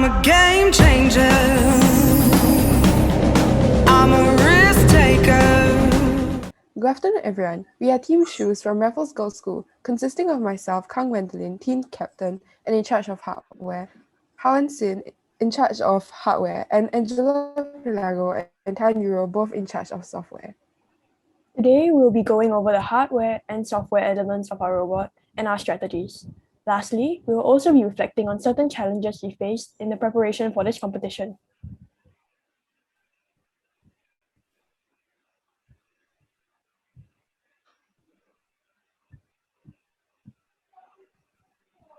I'm a game changer. I'm a risk taker. Good afternoon, everyone. We are Team Shoes from Raffles Girls' School, consisting of myself, Kang Wendelin, team captain and in charge of hardware, Hawan Sin, in charge of hardware, and Angela Pilago and Tan Euro, both in charge of software. Today, we'll be going over the hardware and software elements of our robot and our strategies. Lastly, we will also be reflecting on certain challenges we faced in the preparation for this competition.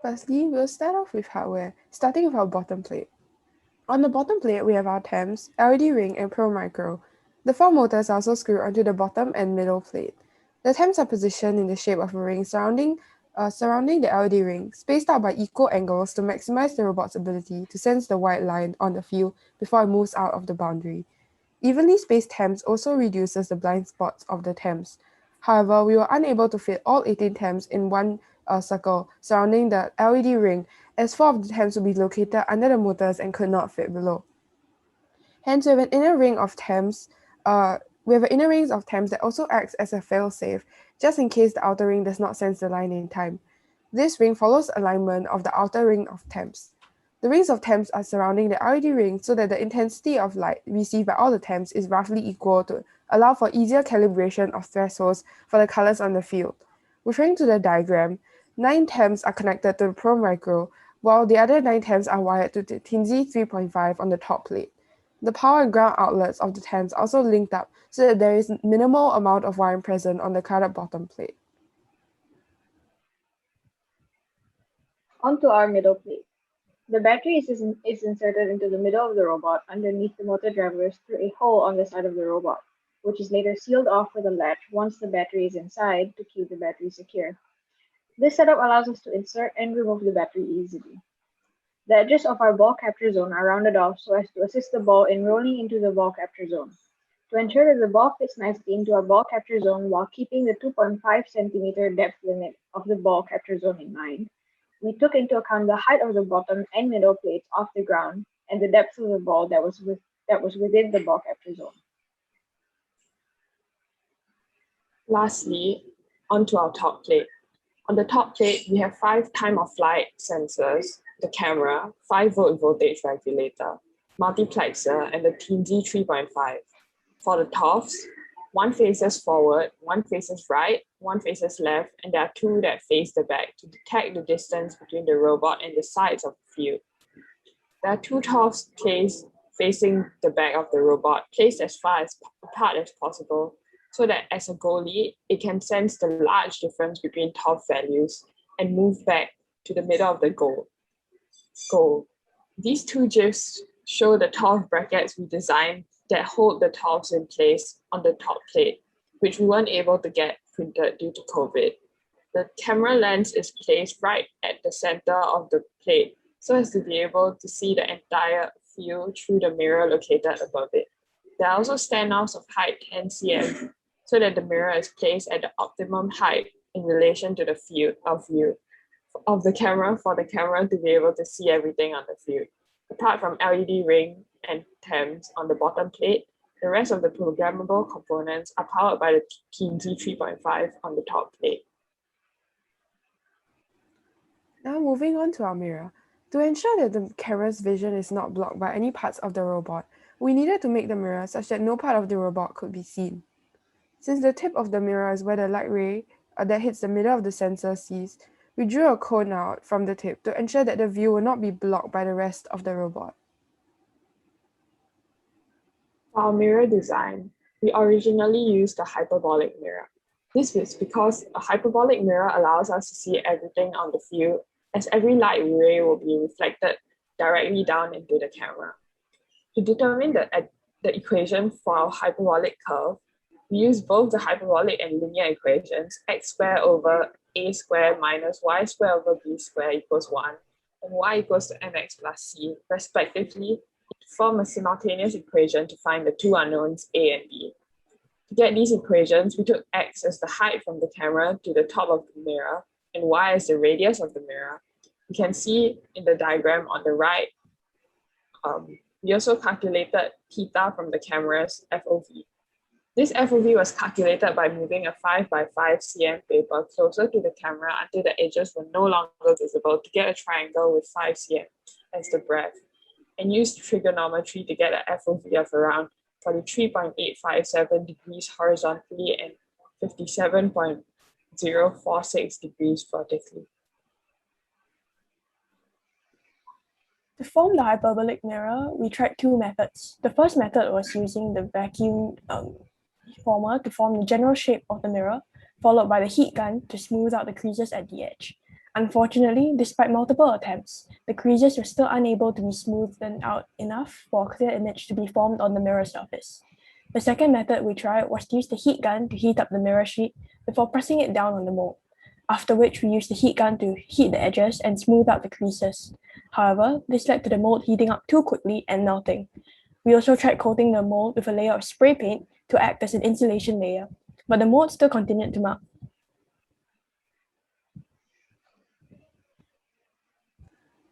Firstly, we'll start off with hardware, starting with our bottom plate. On the bottom plate, we have our TEMS, LED ring, and Pro Micro. The four motors are also screwed onto the bottom and middle plate. The TEMS are positioned in the shape of a ring surrounding the LED ring, spaced out by equal angles to maximize the robot's ability to sense the white line on the field before it moves out of the boundary. Evenly spaced TEMS also reduces the blind spots of the TEMS. However, we were unable to fit all 18 TEMS in one circle surrounding the LED ring, as 4 of the TEMS would be located under the motors and could not fit below. Hence, we have an inner ring of TEMS. That also acts as a fail-safe, just in case the outer ring does not sense the line in time. This ring follows alignment of the outer ring of TEMS. The rings of TEMS are surrounding the LED ring so that the intensity of light received by all the TEMS is roughly equal to allow for easier calibration of thresholds for the colors on the field. Referring to the diagram, 9 TEMS are connected to the Pro Micro, while the other 9 TEMS are wired to the TINSI 3.5 on the top plate. The power and ground outlets of the TEMS are also linked up so that there is minimal amount of wiring present on the crowded bottom plate. Onto our middle plate. The battery is inserted into the middle of the robot underneath the motor drivers through a hole on the side of the robot, which is later sealed off with a latch once the battery is inside to keep the battery secure. This setup allows us to insert and remove the battery easily. The edges of our ball capture zone are rounded off so as to assist the ball in rolling into the ball capture zone. To ensure that the ball fits nicely into our ball capture zone while keeping the 2.5 cm depth limit of the ball capture zone in mind, we took into account the height of the bottom and middle plates off the ground and the depth of the ball that was within the ball capture zone. Lastly, onto our top plate. On the top plate, we have 5 time-of-flight sensors, the camera, 5-volt voltage regulator, multiplexer, and the TINSI 3.5. For the TOFs, one faces forward, one faces right, one faces left, and there are 2 that face the back to detect the distance between the robot and the sides of the field. There are 2 TOFs placed facing the back of the robot, placed as far apart as possible, so that as a goalie, it can sense the large difference between TOF values and move back to the middle of the goal. These 2 GIFs show the TOF brackets we designed that hold the TOFs in place on the top plate, which we weren't able to get printed due to COVID. The camera lens is placed right at the center of the plate so as to be able to see the entire field through the mirror located above it. There are also standoffs of height 10 cm so that the mirror is placed at the optimum height in relation to the field of view of the camera for the camera to be able to see everything on the field. Apart from LED ring and TEMS on the bottom plate, the rest of the programmable components are powered by the TINSI 3.5 on the top plate. Now moving on to our mirror. To ensure that the camera's vision is not blocked by any parts of the robot, we needed to make the mirror such that no part of the robot could be seen. Since the tip of the mirror is where the light ray that hits the middle of the sensor sees, we drew a cone out from the tip to ensure that the view will not be blocked by the rest of the robot. For our mirror design, we originally used a hyperbolic mirror. This is because a hyperbolic mirror allows us to see everything on the field, as every light ray will be reflected directly down into the camera. To determine the equation for our hyperbolic curve, we use both the hyperbolic and linear equations, x squared over a squared minus y squared over b squared equals 1, and y equals to mx plus c, respectively, to form a simultaneous equation to find the 2 unknowns a and b. To get these equations, we took x as the height from the camera to the top of the mirror, and y as the radius of the mirror. You can see in the diagram on the right we also calculated theta from the camera's FOV. This FOV was calculated by moving a 5 by 5 cm paper closer to the camera until the edges were no longer visible to get a triangle with 5 cm as the breadth, and used trigonometry to get an FOV of around 43.857 degrees horizontally and 57.046 degrees vertically. To form the hyperbolic mirror, we tried two methods. The first method was using the vacuum former to form the general shape of the mirror, followed by the heat gun to smooth out the creases at the edge. Unfortunately, despite multiple attempts, the creases were still unable to be smoothed out enough for a clear image to be formed on the mirror surface. The second method we tried was to use the heat gun to heat up the mirror sheet before pressing it down on the mold, after which we used the heat gun to heat the edges and smooth out the creases. However, this led to the mold heating up too quickly and melting. We also tried coating the mold with a layer of spray paint to act as an insulation layer, but the mold still continued to melt.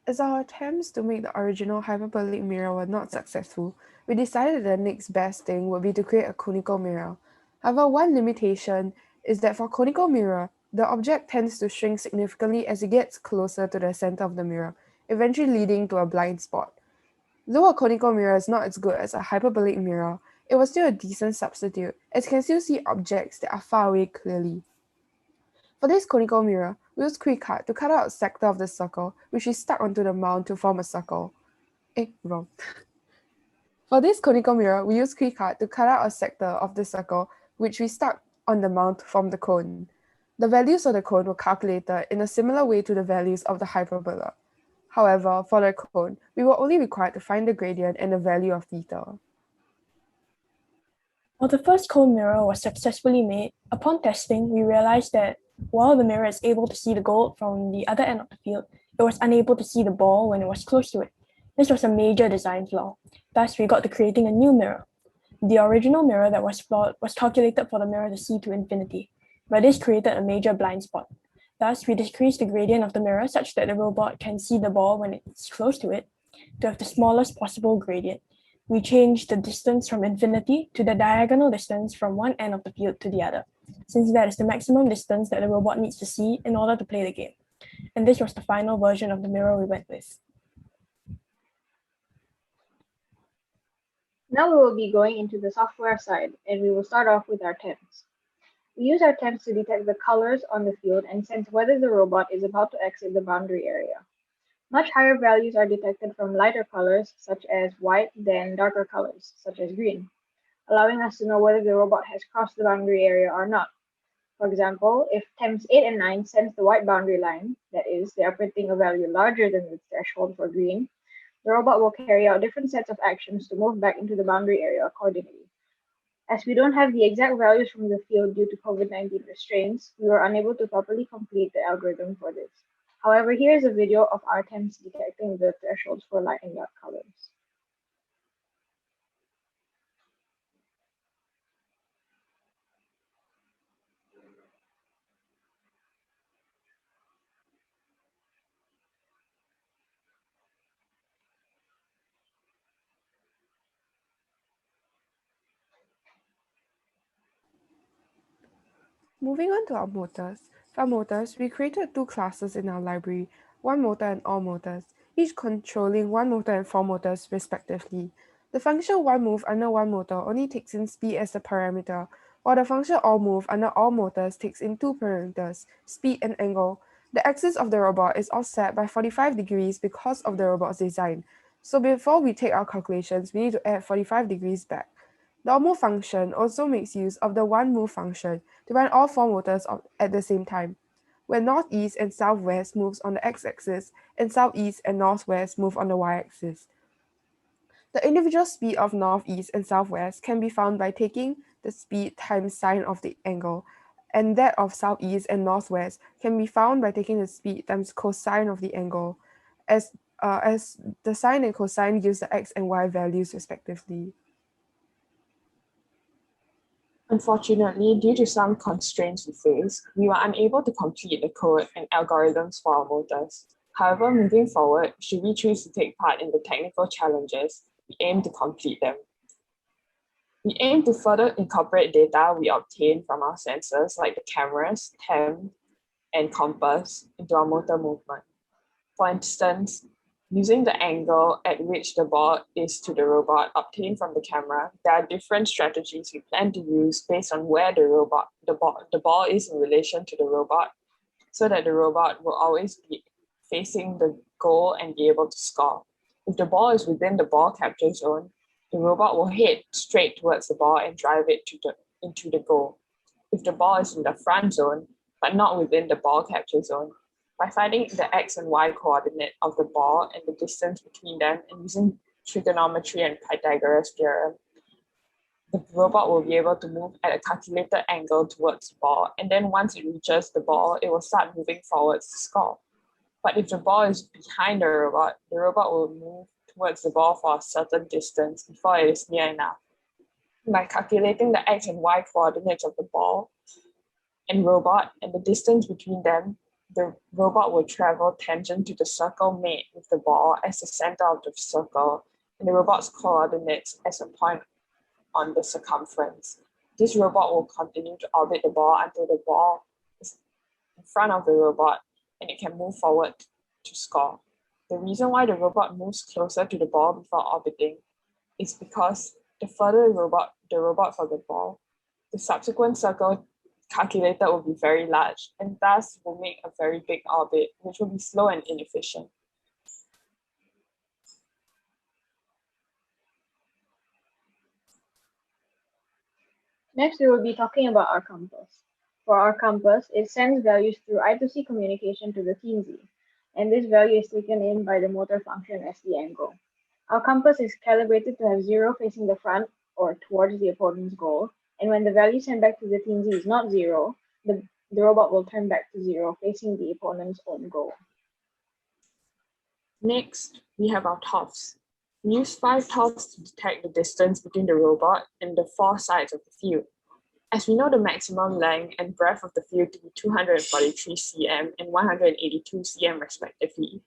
As our attempts to make the original hyperbolic mirror were not successful, we decided the next best thing would be to create a conical mirror. However, one limitation is that for conical mirror, the object tends to shrink significantly as it gets closer to the center of the mirror, eventually leading to a blind spot. Though a conical mirror is not as good as a hyperbolic mirror, it was still a decent substitute, as you can still see objects that are far away clearly. For this conical mirror, we used Cricut to cut out a sector of the circle, which we stuck onto the mount to form a circle. Wrong. For this conical mirror, we used Cricut to cut out a sector of the circle, which we stuck on the mount to form the cone. The values of the cone were calculated in a similar way to the values of the hyperbola. However, for the cone, we were only required to find the gradient and the value of theta. While the first cone mirror was successfully made, upon testing, we realized that while the mirror is able to see the goal from the other end of the field, it was unable to see the ball when it was close to it. This was a major design flaw. Thus, we got to creating a new mirror. The original mirror that was flawed was calculated for the mirror to see to infinity, but this created a major blind spot. Thus, we decreased the gradient of the mirror such that the robot can see the ball when it's close to it to have the smallest possible gradient. We changed the distance from infinity to the diagonal distance from one end of the field to the other, since that is the maximum distance that the robot needs to see in order to play the game. And this was the final version of the mirror we went with. Now we will be going into the software side, and we will start off with our temps. We use our temps to detect the colors on the field and sense whether the robot is about to exit the boundary area. Much higher values are detected from lighter colors, such as white, than darker colors, such as green, allowing us to know whether the robot has crossed the boundary area or not. For example, if temps 8 and 9 sense the white boundary line, that is, they are printing a value larger than the threshold for green, the robot will carry out different sets of actions to move back into the boundary area accordingly. As we don't have the exact values from the field due to COVID-19 restraints, we were unable to properly complete the algorithm for this. However, here is a video of our temps detecting the thresholds for light and dark colors. Moving on to our motors. For motors, we created two classes in our library, one motor and all motors, each controlling one motor and four motors respectively. The function one move under one motor only takes in speed as the parameter, while the function all move under all motors takes in two parameters, speed and angle. The axis of the robot is offset by 45 degrees because of the robot's design. So before we take our calculations, we need to add 45 degrees back. The all move function also makes use of the one move function to run all four motors at the same time, where northeast and southwest moves on the x-axis and southeast and northwest move on the y-axis. The individual speed of northeast and southwest can be found by taking the speed times sine of the angle, and that of southeast and northwest can be found by taking the speed times cosine of the angle, as the sine and cosine gives the x and y values respectively. Unfortunately, due to some constraints we faced, we were unable to complete the code and algorithms for our motors. However, moving forward, should we choose to take part in the technical challenges, we aim to complete them. We aim to further incorporate data we obtain from our sensors like the cameras, TEM, and compass into our motor movement. For instance, using the angle at which the ball is to the robot obtained from the camera, there are different strategies we plan to use based on where the ball is in relation to the robot, so that the robot will always be facing the goal and be able to score. If the ball is within the ball capture zone, the robot will head straight towards the ball and drive it into the goal. If the ball is in the front zone, but not within the ball capture zone, by finding the x and y coordinate of the ball and the distance between them and using trigonometry and Pythagoras theorem, the robot will be able to move at a calculated angle towards the ball, and then once it reaches the ball, it will start moving forwards to score. But if the ball is behind the robot will move towards the ball for a certain distance before it is near enough. By calculating the x and y coordinates of the ball and robot and the distance between them, the robot will travel tangent to the circle made with the ball as the center of the circle, and the robot's coordinates as a point on the circumference. This robot will continue to orbit the ball until the ball is in front of the robot and it can move forward to score. The reason why the robot moves closer to the ball before orbiting is because the further the robot from the ball, the subsequent circle calculated will be very large and thus will make a very big orbit, which will be slow and inefficient. Next, we will be talking about our compass. For our compass, it sends values through I2C communication to the teensy, and this value is taken in by the motor function as the angle. Our compass is calibrated to have 0 facing the front or towards the opponent's goal, and when the value sent back to the teensy is not 0, the robot will turn back to 0 facing the opponent's own goal. Next, we have our TOFs. We use 5 TOFs to detect the distance between the robot and the 4 sides of the field. As we know the maximum length and breadth of the field to be 243 cm and 182 cm respectively,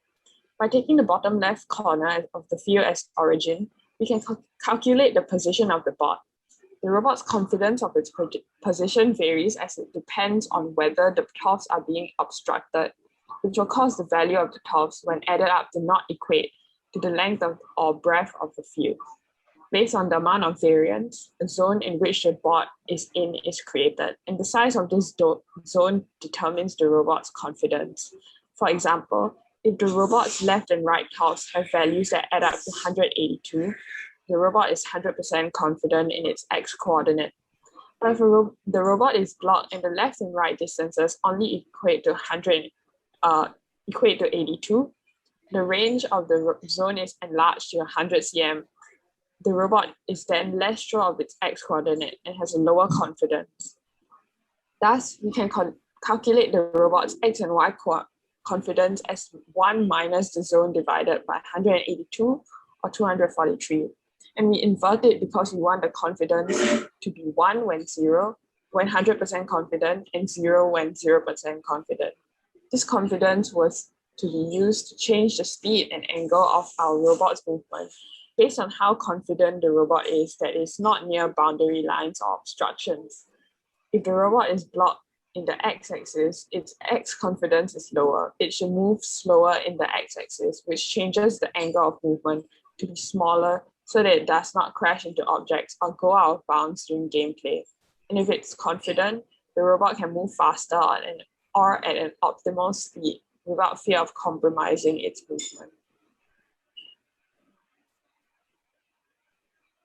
by taking the bottom left corner of the field as origin, we can calculate the position of the bot. The robot's confidence of its position varies as it depends on whether the TOFs are being obstructed, which will cause the value of the TOFs when added up to not equate to the length or breadth of the field. Based on the amount of variance, a zone in which the bot is in is created, and the size of this zone determines the robot's confidence. For example, if the robot's left and right TOFs have values that add up to 182, the robot is 100% confident in its x coordinate. But if the robot is blocked and the left and right distances only equate to 82, the range of the zone is enlarged to 100 cm. The robot is then less sure of its x coordinate and has a lower confidence. Thus, we can calculate the robot's x and y confidence as 1 minus the zone divided by 182 or 243. And we invert it because we want the confidence to be 1 when 100% confident, and 0 when 0% confident. This confidence was to be used to change the speed and angle of our robot's movement based on how confident the robot is that it's not near boundary lines or obstructions. If the robot is blocked in the x-axis, its x confidence is lower. It should move slower in the x-axis, which changes the angle of movement to be smaller so that it does not crash into objects or go out of bounds during gameplay. And if it's confident, the robot can move faster or at an optimal speed without fear of compromising its movement.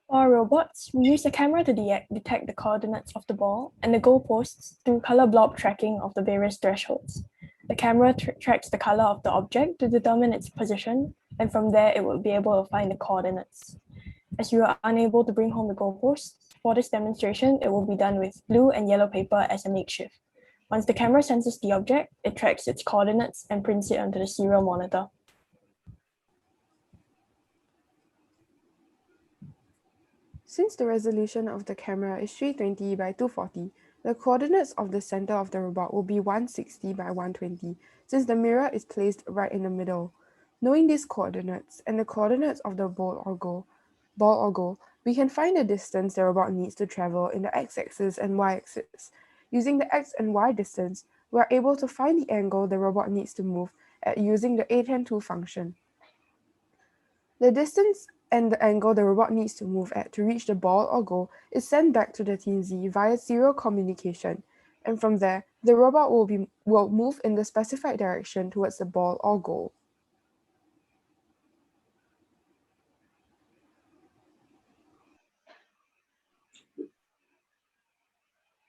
For our robots, we use the camera to detect the coordinates of the ball and the goalposts through color blob tracking of the various thresholds. The camera tracks the color of the object to determine its position, and from there it will be able to find the coordinates. As you are unable to bring home the goalposts, for this demonstration, it will be done with blue and yellow paper as a makeshift. Once the camera senses the object, it tracks its coordinates and prints it onto the serial monitor. Since the resolution of the camera is 320 by 240, The coordinates of the center of the robot will be 160 by 120, since the mirror is placed right in the middle. Knowing these coordinates and the coordinates of the ball or goal, we can find the distance the robot needs to travel in the x-axis and y-axis. Using the x and y distance, we are able to find the angle the robot needs to move at using the atan2 function. The distance and the angle the robot needs to move at to reach the ball or goal is sent back to the Team Z via serial communication, and from there, the robot will move in the specified direction towards the ball or goal.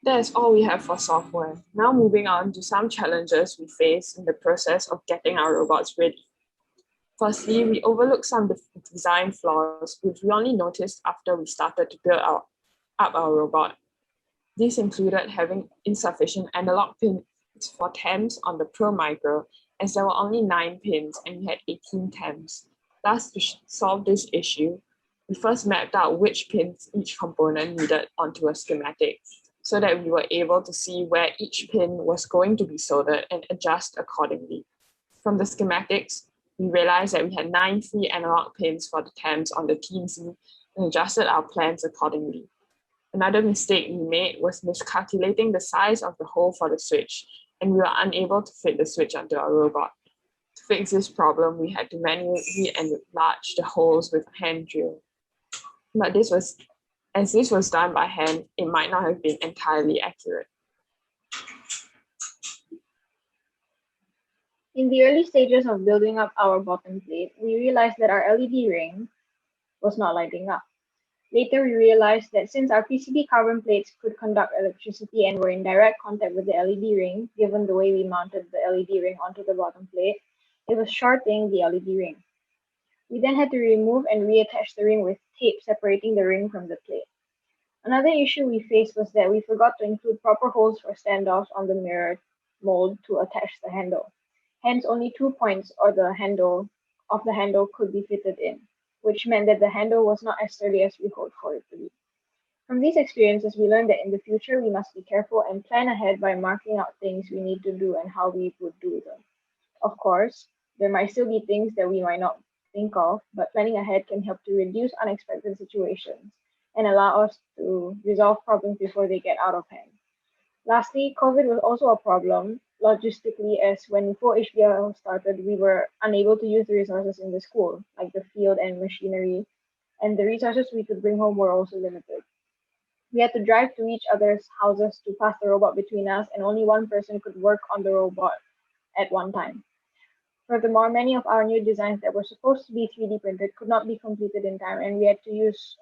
That's all we have for software. Now moving on to some challenges we face in the process of getting our robots ready. Firstly, we overlooked some design flaws, which we only noticed after we started to build up our robot. These included having insufficient analog pins for TEMs on the Pro Micro, as there were only 9 pins and we had 18 TEMs. Thus, to solve this issue, we first mapped out which pins each component needed onto a schematic, so that we were able to see where each pin was going to be soldered and adjust accordingly. From the schematics, we realized that we had 9 free analog pins for the TEMs on the Team Z and adjusted our plans accordingly. Another mistake we made was miscalculating the size of the hole for the switch, and we were unable to fit the switch onto our robot. To fix this problem, we had to manually enlarge the holes with a hand drill. But as this was done by hand, it might not have been entirely accurate. In the early stages of building up our bottom plate, we realized that our LED ring was not lighting up. Later, we realized that since our PCB carbon plates could conduct electricity and were in direct contact with the LED ring, given the way we mounted the LED ring onto the bottom plate, it was shorting the LED ring. We then had to remove and reattach the ring with tape separating the ring from the plate. Another issue we faced was that we forgot to include proper holes for standoffs on the mirror mold to attach the handle. Hence, only 2 points of the handle could be fitted in, which meant that the handle was not as sturdy as we hoped for it to be. From these experiences, we learned that in the future, we must be careful and plan ahead by marking out things we need to do and how we would do them. Of course, there might still be things that we might not think of, but planning ahead can help to reduce unexpected situations and allow us to resolve problems before they get out of hand. Lastly, COVID was also a problem logistically, as when full HBL started, we were unable to use the resources in the school, like the field and machinery, and the resources we could bring home were also limited. We had to drive to each other's houses to pass the robot between us, and only one person could work on the robot at one time. Furthermore, many of our new designs that were supposed to be 3D printed could not be completed in time, and we had to use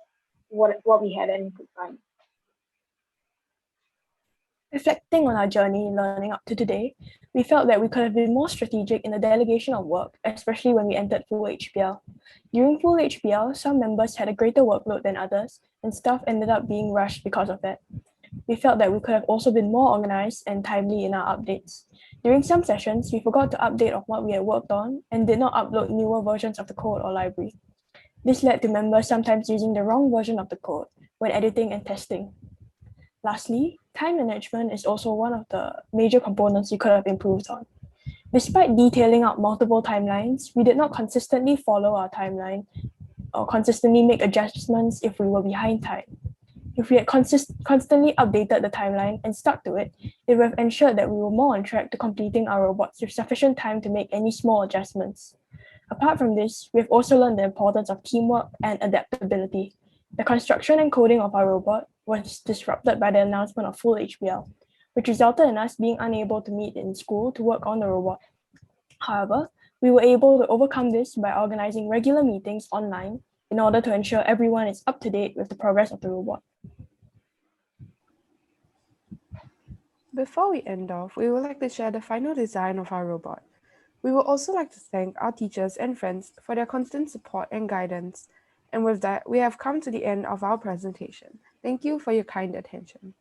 what we had and could find. Reflecting on our journey learning up to today, we felt that we could have been more strategic in the delegation of work, especially when we entered full HBL. During full HBL, some members had a greater workload than others, and staff ended up being rushed because of that. We felt that we could have also been more organized and timely in our updates. During some sessions, we forgot to update on what we had worked on and did not upload newer versions of the code or library. This led to members sometimes using the wrong version of the code when editing and testing. Lastly, time management is also one of the major components we could have improved on. Despite detailing out multiple timelines, we did not consistently follow our timeline or consistently make adjustments if we were behind time. If we had constantly updated the timeline and stuck to it, it would have ensured that we were more on track to completing our robots with sufficient time to make any small adjustments. Apart from this, we have also learned the importance of teamwork and adaptability. The construction and coding of our robot was disrupted by the announcement of full HBL, which resulted in us being unable to meet in school to work on the robot. However, we were able to overcome this by organizing regular meetings online in order to ensure everyone is up to date with the progress of the robot. Before we end off, we would like to share the final design of our robot. We would also like to thank our teachers and friends for their constant support and guidance. And with that, we have come to the end of our presentation. Thank you for your kind attention.